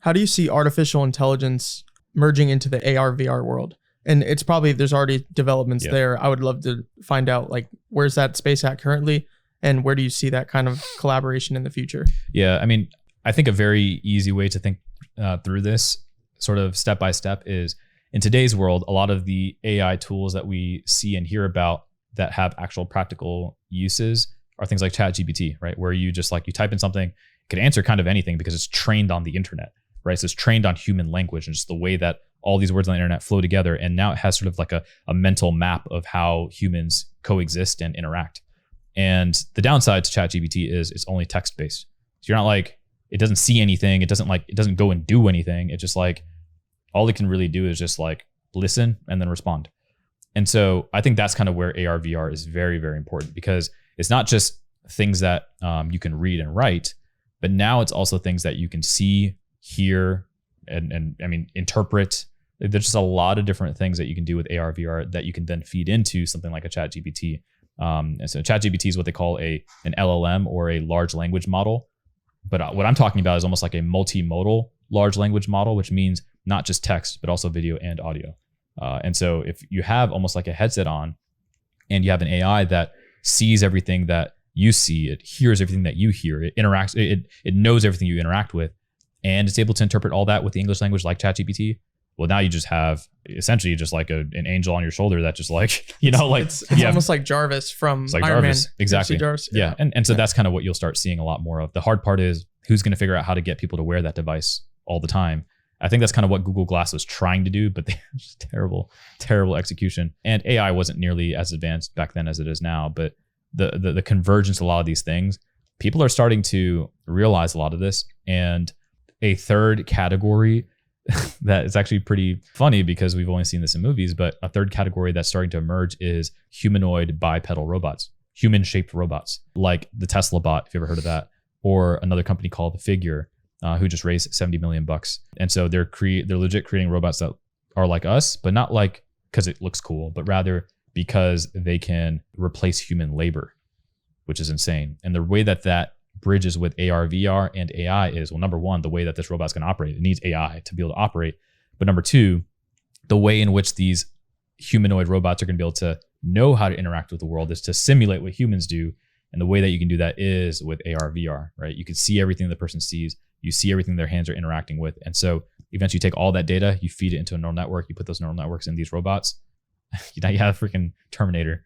How do you see artificial intelligence merging into the AR VR world? And it's probably, there's already developments there. I would love to find out, like, where's that space at currently? And where do you see that kind of collaboration in the future? Yeah, I mean, I think a very easy way to think through this sort of step by step is, in today's world, a lot of the AI tools that we see and hear about that have actual practical uses are things like ChatGPT, right? Where you just like, you type in something, it can answer kind of anything because it's trained on the internet, right? So it's trained on human language and just the way that all these words on the internet flow together. And now it has sort of like a mental map of how humans coexist and interact. And the downside to ChatGPT is it's only text-based. So you're not like, it doesn't see anything. It doesn't go and do anything. It's just like, all it can really do is just like listen and then respond. And so I think that's kind of where AR VR is very, very important, because it's not just things that you can read and write, but now it's also things that you can see, hear, and I mean, interpret. There's just a lot of different things that you can do with AR VR that you can then feed into something like a ChatGPT. And so ChatGPT is what they call an LLM, or a large language model. But what I'm talking about is almost like a multimodal large language model, which means not just text, but also video and audio. And so if you have almost like a headset on and you have an AI that sees everything that you see, it hears everything that you hear, it interacts, it knows everything you interact with, and it's able to interpret all that with the English language like ChatGPT. Well, now you just have essentially just like an angel on your shoulder that just like, you know, like it's almost like Jarvis from like Iron Jarvis. Man. Exactly. Jarvis? Yeah. And so that's kind of what you'll start seeing a lot more of. The hard part is who's going to figure out how to get people to wear that device all the time. I think that's kind of what Google Glass was trying to do, but they just terrible execution. And AI wasn't nearly as advanced back then as it is now. But the convergence of a lot of these things, people are starting to realize a lot of this. And a third category that is actually pretty funny, because we've only seen this in movies, but a third category that's starting to emerge is humanoid bipedal robots, human-shaped robots, like the Tesla bot, if you ever heard of that, or another company called Figure, who just raised $70 million. And so they're legit creating robots that are like us, but not like because it looks cool, but rather because they can replace human labor, which is insane. And the way that bridges with AR, VR, and AI is, well, number one, the way that this robot's going to operate, it needs AI to be able to operate. But number two, the way in which these humanoid robots are going to be able to know how to interact with the world is to simulate what humans do. And the way that you can do that is with AR, VR, right? You can see everything the person sees. You see everything their hands are interacting with. And so eventually you take all that data, you feed it into a neural network, you put those neural networks in these robots. Now you have freaking Terminator.